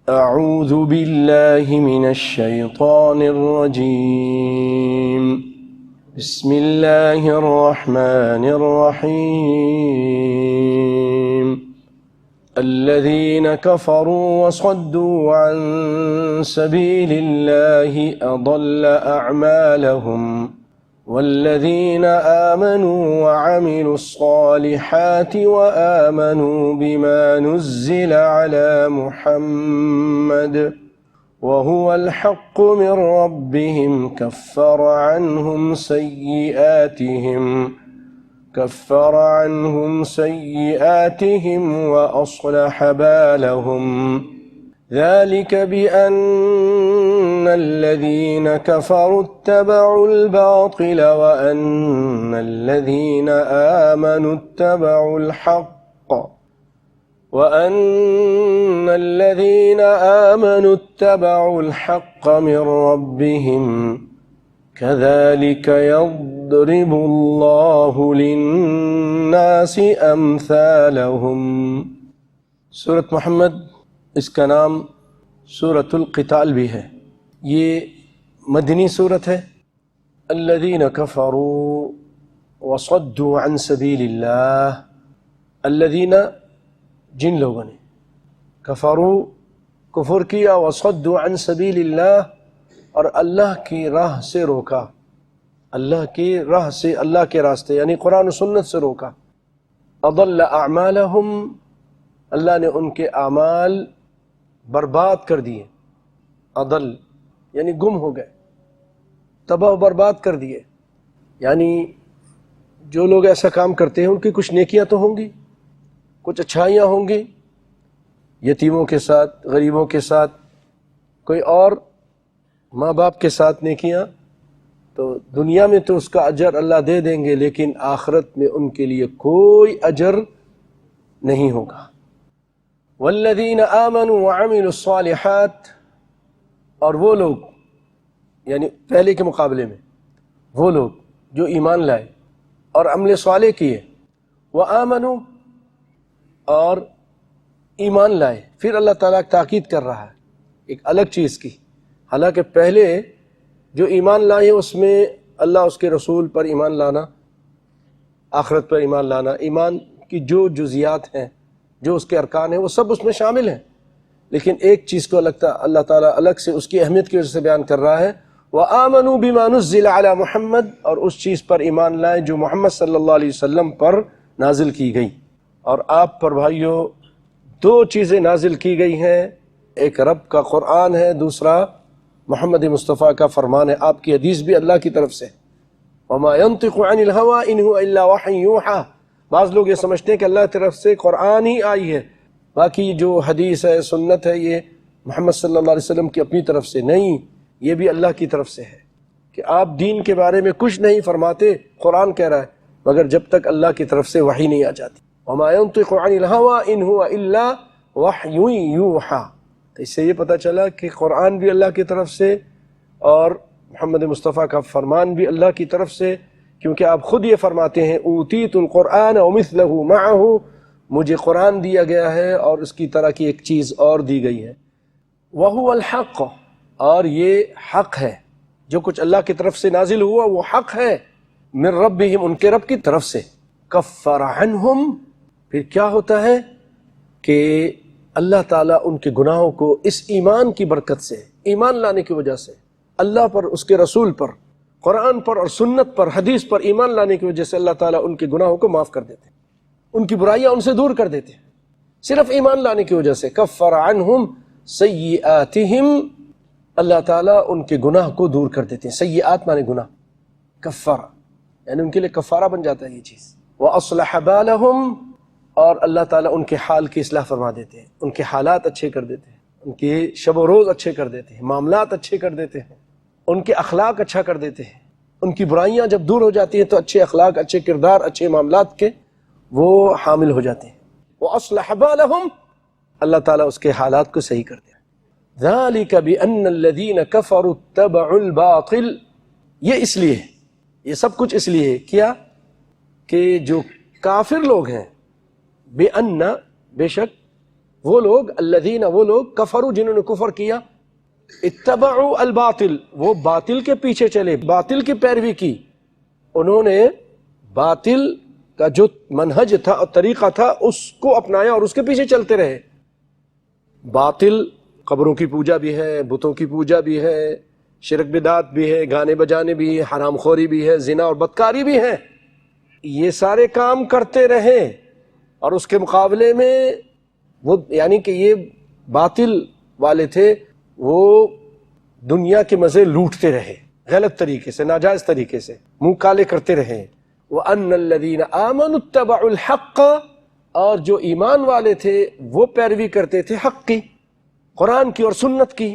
أعوذ بالله من الشيطان الرجيم بسم الله الرحمن الرحيم الذين كفروا وصدوا عن سبيل الله أضل أعمالهم والذين آمنوا وعملوا الصالحات وآمنوا بما نزل على محمد وهو الحق من ربهم كفر عنهم سيئاتهم وأصلح بالهم ذلك بأن الذين كفروا اتبعوا الباطل وأن الذين آمنوا اتبعوا الحق من ربهم كذلك يضرب الله للناس أمثالهم۔ سورة محمد اس کا نام سورۃ القتال بھی ہے، یہ مدنی سورت ہے۔ الذین کفروا وصدوا عن سبیل اللہ، الذین جن لوگوں نے کفروا کفر کیا، وصدوا عن سبیل اللہ اور اللہ کی راہ سے روکا، اللہ کی راہ سے، اللہ کے راستے یعنی قرآن و سنت سے روکا۔ اضل اعمالہم، اللہ نے ان کے اعمال برباد کر دیے، اضل یعنی گم ہو گئے، تباہ و برباد کر دیے۔ یعنی جو لوگ ایسا کام کرتے ہیں ان کی کچھ نیکیاں تو ہوں گی، کچھ اچھائیاں ہوں گی، یتیموں کے ساتھ، غریبوں کے ساتھ، کوئی اور ماں باپ کے ساتھ نیکیاں، تو دنیا میں تو اس کا اجر اللہ دے دیں گے، لیکن آخرت میں ان کے لیے کوئی اجر نہیں ہوگا۔ والذین آمنوا وعملوا الصالحات، اور وہ لوگ یعنی پہلے کے مقابلے میں وہ لوگ جو ایمان لائے اور عمل صالح کیے، وآمنوا اور ایمان لائے، پھر اللہ تعالیٰ تاکید کر رہا ہے ایک الگ چیز کی، حالانکہ پہلے جو ایمان لائے اس میں اللہ اس کے رسول پر ایمان لانا، آخرت پر ایمان لانا، ایمان کی جو جزیات ہیں، جو اس کے ارکان ہیں، وہ سب اس میں شامل ہیں، لیکن ایک چیز کو اللہ تعالیٰ الگ سے اس کی اہمیت کی وجہ سے بیان کر رہا ہے۔ وَآمَنُوا بِمَا نُزِّلَ عَلَى محمد، اور اس چیز پر ایمان لائے جو محمد صلی اللہ علیہ وسلم پر نازل کی گئی۔ اور آپ پر بھائیوں دو چیزیں نازل کی گئی ہیں، ایک رب کا قرآن ہے، دوسرا محمد مصطفیٰ کا فرمان ہے، آپ کی حدیث بھی اللہ کی طرف سے۔ وَمَا يَنطِقُ عَنِ الْهَوَىٰ إِنْ هُوَ إِلَّا وَحْيٌ يُوحَىٰ، بعض لوگ یہ سمجھتے ہیں کہ اللہ کی طرف سے قرآن ہی آئی ہے، باقی جو حدیث ہے، سنت ہے، یہ محمد صلی اللہ علیہ وسلم کی اپنی طرف سے نہیں، یہ بھی اللہ کی طرف سے ہے کہ آپ دین کے بارے میں کچھ نہیں فرماتے، قرآن کہہ رہا ہے، مگر جب تک اللہ کی طرف سے وحی نہیں آ جاتی۔ وَمَا يَنطِقُ عَنِ الْهَوَىٰ إِنْ هُوَ إِلَّا وَحْيٌ يُوحَىٰ، تو اس سے یہ پتہ چلا کہ قرآن بھی اللہ کی طرف سے اور محمد مصطفیٰ کا فرمان بھی اللہ کی طرف سے، کیونکہ آپ خود یہ فرماتے ہیں اوتیت القرآن ومثلہ معہ، مجھے قرآن دیا گیا ہے اور اس کی طرح کی ایک چیز اور دی گئی ہے۔ وہو الحق، اور یہ حق ہے، جو کچھ اللہ کی طرف سے نازل ہوا وہ حق ہے، من ربہم، ان کے رب کی طرف سے۔ کفر عنہم، پھر کیا ہوتا ہے کہ اللہ تعالیٰ ان کے گناہوں کو اس ایمان کی برکت سے، ایمان لانے کی وجہ سے، اللہ پر، اس کے رسول پر، قرآن پر اور سنت پر، حدیث پر ایمان لانے کی وجہ سے اللہ تعالیٰ ان کے گناہوں کو معاف کر دیتے ہیں، ان کی برائیاں ان سے دور کر دیتے ہیں، صرف ایمان لانے کی وجہ سے۔ کفر عنہم سیئاتہم، اللہ تعالیٰ ان کے گناہ کو دور کر دیتے ہیں، سیئات مانے گناہ، کفر یعنی ان کے لیے کفارہ بن جاتا ہے یہ چیز۔ وَأَصْلَحَ بَالَهُمْ، اور اللہ تعالیٰ ان کے حال کی اصلاح فرما دیتے ہیں، ان کے حالات اچھے کر دیتے ہیں، ان کے شب و روز اچھے کر دیتے ہیں، معاملات اچھے کر دیتے ہیں، ان کے اخلاق اچھا کر دیتے ہیں، ان کی برائیاں جب دور ہو جاتی ہیں تو اچھے اخلاق، اچھے کردار، اچھے معاملات کے وہ حامل ہو جاتے ہیں۔ وَأَصْلَحَ بَالَهُمْ، اللہ تعالیٰ اس کے حالات کو صحیح کر دیا۔ ذَلِكَ بِأَنَّ الَّذِينَ كَفَرُوا اتَّبَعُوا الْبَاطِلَ، یہ اس لیے، یہ سب کچھ اس لیے کیا کہ جو کافر لوگ ہیں، بِأَنَّ، بے شک، وہ لوگ الذین وہ لوگ کفروا جنہوں نے کفر کیا، اتبعوا الباطل وہ باطل کے پیچھے چلے، باطل کی پیروی کی، انہوں نے باطل کا جو منہج تھا اور طریقہ تھا اس کو اپنایا اور اس کے پیچھے چلتے رہے۔ باطل قبروں کی پوجا بھی ہے، بتوں کی پوجا بھی ہے، شرک بدعت بھی ہے، گانے بجانے بھی ہے، حرام خوری بھی ہے، زنا اور بدکاری بھی ہے، یہ سارے کام کرتے رہے، اور اس کے مقابلے میں وہ یعنی کہ یہ باطل والے تھے، وہ دنیا کے مزے لوٹتے رہے، غلط طریقے سے، ناجائز طریقے سے منہ کالے کرتے رہے۔ وَأَنَّ الَّذِينَ آمَنُوا اتَّبَعُوا الْحَقَّ اور جو ایمان والے تھے وہ پیروی کرتے تھے حق کی، قرآن کی اور سنت کی،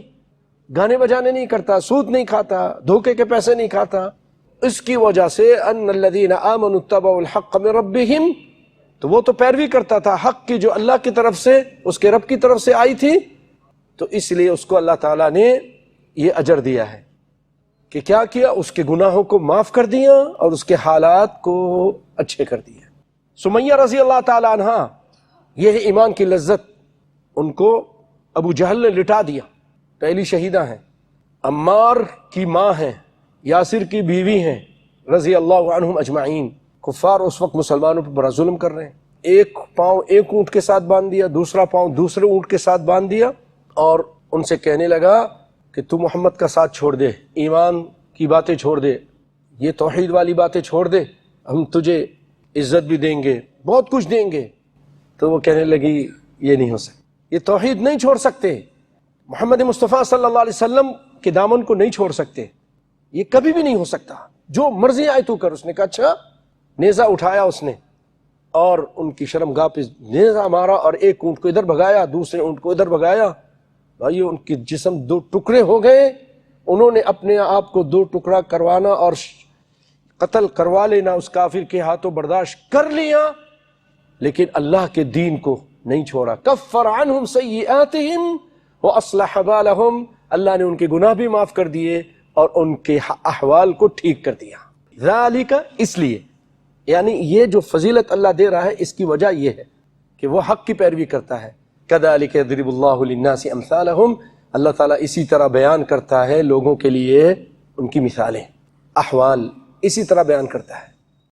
گانے بجانے نہیں کرتا، سود نہیں کھاتا، دھوکے کے پیسے نہیں کھاتا، اس کی وجہ سے ان الذین آمنوا اتبعوا الحق من ربہم، تو وہ تو پیروی کرتا تھا حق کی جو اللہ کی طرف سے، اس کے رب کی طرف سے آئی تھی، تو اس لیے اس کو اللہ تعالیٰ نے یہ اجر دیا ہے کہ کیا کیا، اس کے گناہوں کو معاف کر دیا اور اس کے حالات کو اچھے کر دیا۔ سمیہ رضی اللہ تعالیٰ عنہ، یہ ہے ایمان کی لذت، ان کو ابو جہل نے لٹا دیا، پہلی شہیدہ ہیں، عمار کی ماں ہیں، یاسر کی بیوی ہیں رضی اللہ عنہم اجمعین۔ کفار اس وقت مسلمانوں پر بڑا ظلم کر رہے ہیں، ایک پاؤں ایک اونٹ کے ساتھ باندھ دیا، دوسرا پاؤں دوسرے اونٹ کے ساتھ باندھ دیا، اور ان سے کہنے لگا کہ تو محمد کا ساتھ چھوڑ دے، ایمان کی باتیں چھوڑ دے، یہ توحید والی باتیں چھوڑ دے، ہم تجھے عزت بھی دیں گے، بہت کچھ دیں گے۔ تو وہ کہنے لگی یہ نہیں ہو سکتا، یہ توحید نہیں چھوڑ سکتے، محمد مصطفیٰ صلی اللہ علیہ وسلم کے دامن کو نہیں چھوڑ سکتے، یہ کبھی بھی نہیں ہو سکتا، جو مرضی آئے تو کر۔ اس نے کہا اچھا، نیزہ اٹھایا اس نے اور ان کی شرم گاہ پہ نیزہ مارا، اور ایک اونٹ کو ادھر بھگایا، دوسرے اونٹ کو ادھر بھگایا، بھائی ان کی جسم دو ٹکڑے ہو گئے۔ انہوں نے اپنے آپ کو دو ٹکڑا کروانا اور قتل کروا لینا اس کافر کے ہاتھوں برداشت کر لیا، لیکن اللہ کے دین کو نہیں چھوڑا۔ کفر عنہم سیئاتہم واصلح بالہم، اللہ نے ان کے گناہ بھی معاف کر دیے اور ان کے احوال کو ٹھیک کر دیا۔ ذالک، اس لیے یعنی یہ جو فضیلت اللہ دے رہا ہے اس کی وجہ یہ ہے کہ وہ حق کی پیروی کرتا ہے۔ کذالک یضرب اللہ للناس امثالہم، اللہ تعالیٰ اسی طرح بیان کرتا ہے لوگوں کے لیے ان کی مثالیں، احوال اسی طرح بیان کرتا ہے۔